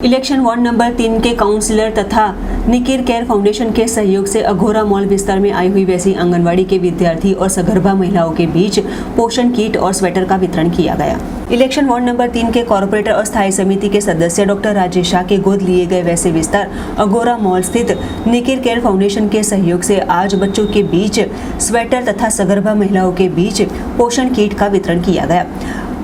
Election ward number 3 के counsellor तथा निकिर care foundation के सहयोग से अघोरा मॉल विस्तार में आई हुई वैसी आंगनवाड़ी के विद्यार्थी और सगर्भा महिलाओं के बीच पोषण किट और स्वेटर का वितरण किया गया। इलेक्शन वार्ड नंबर 3 के कॉर्पोरेटर और स्थायी समिति के सदस्य डॉक्टर राजेश शाह के गोद लिए गए वैसे विस्तार अघोरा मॉल स्थित निकिर केयर फाउंडेशन के सहयोग से आज बच्चों के बीच स्वेटर तथा सगर्भा महिलाओं के बीच पोषण किट का वितरण किया गया।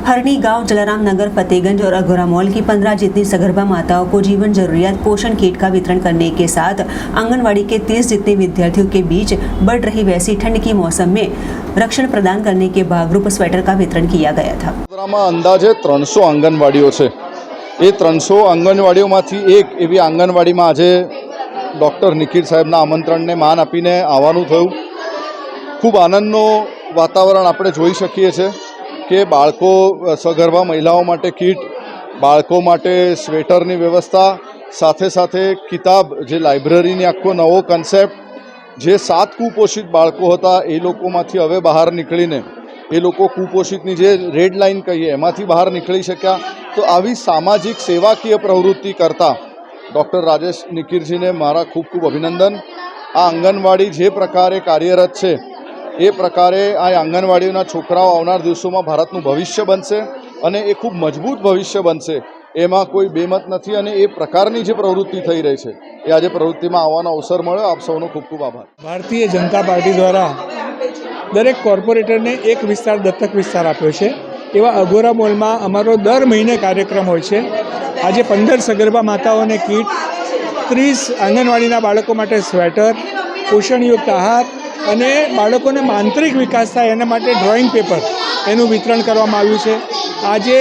हरनी गांव, जलाराम नगर, फतेहगंज और अघोरा मॉल की 15 जितनी सगर्भा माताओं को जीवन जरूरियात पोषण किट का वितरण करने के साथ आंगनवाड़ी के 30 जितने विद्यार्थियों के बीच बढ़ रही वैसी ठंड की मौसम में रक्षण प्रदान करने के भागरूप स्वेटर का वितरण किया गया था। अंदाजे 300 आंगनवाड़ीओ छे। ए 300 आंगनवाड़ीओमांथी एक एवी आंगनवाड़ीमां आजे डॉक्टर निकिर साहेबना आमंत्रणने मान आपीने आववानुं थयुं। खूब आनंदनो वातावरण आपणे जोई शकीए छीए के बाळको सगर्भा महिलाओं माटे किट, बाळको माटे स्वेटरनी व्यवस्था, साथे साथे किताब जे लाइब्रेरीनी आखो नवो कन्सेप्ट जे 7 कुपोषित बाळको हता ए लोकोमांथी हवे बहार निकळीने ए लोको कुपोषितनी जे रेड लाइन कहीए एमांथी बहार निकળી शक्या। तो आवी सामाजिक सेवाकीय प्रवृत्ति करता डॉक्टर राजेश निकिरजीने मारा खूब खूब अभिनंदन। आ आंगणवाड़ी जे प्रकारे कार्यरत छे ए प्रकारे आ आंगणवाड़ीना छोकराओ आवनार दिवसों में भारतનું भविष्य बनशे અને એ ખૂબ મજબૂત ભવિષ્ય બનશે એમાં કોઈ બેમત નથી। અને એ પ્રકારની જે પ્રવૃત્તિ થઈ રહી છે એ આજે પ્રવૃત્તિમાં આવવાનો અવસર મળ્યો। આપ સૌનો ખૂબ ખૂબ આભાર। ભારતીય જનતા પાર્ટી દ્વારા દરેક કોર્પોરેટરને એક વિસ્તાર દત્તક વિસ્તાર આપ્યો છે। એવા અઘોરા મોલમાં અમારો દર મહિને કાર્યક્રમ હોય છે। આજે 15 સગર્ભા માતાઓને કીટ, 30 આંગણવાડીના બાળકો માટે સ્વેટર, પોષણયુક્ત આહાર અને બાળકોને માંત્રિક વિકાસ થાય એના માટે ડ્રોઈંગ પેપર એનું વિતરણ કરવામાં આવ્યું છે। આજે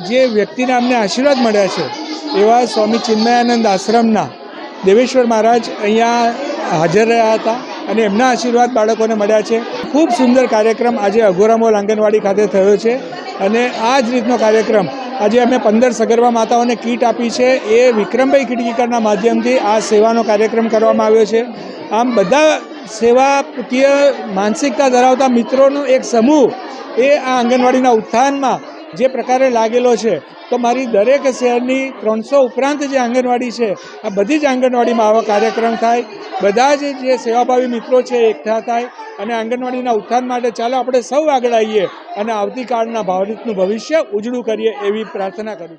જે વ્યક્તિને અમને આશીર્વાદ મળ્યા છે એવા સ્વામી ચિન્મયાનંદ આશ્રમના દેવેશ્વર મહારાજ અહીંયા હાજર રહ્યા હતા અને એમના આશીર્વાદ બાળકોને મળ્યા છે। ખૂબ સુંદર કાર્યક્રમ આજે અઘોરા મોલ આંગણવાડી ખાતે થયો છે અને આ જ રીતનો કાર્યક્રમ આજે અમે 15 સગર્ભા માતાઓને કીટ આપી છે। એ વિક્રમભાઈ ખીડકીકરના માધ્યમથી આ સેવાનો કાર્યક્રમ કરવામાં આવ્યો છે। આમ બધા સેવાકીય માનસિકતા ધરાવતા મિત્રોનો એક સમૂહ એ આ આંગણવાડીના ઉત્થાનમાં જે પ્રકારે લાગેલો છે તો મારી દરેક શહેરની 300 ઉપરાંત જે આંગણવાડી છે આ બધી જ આંગણવાડીમાં આવા કાર્યક્રમ થાય, બધા જ જે સેવાભાવી મિત્રો છે એકઠા થાય અને આંગણવાડીના ઉત્થાન માટે ચાલો આપણે સૌ આગળ આવીએ અને આવતીકાલના ભારતનું ભવિષ્ય ઉજળું કરીએ એવી પ્રાર્થના કરું છું।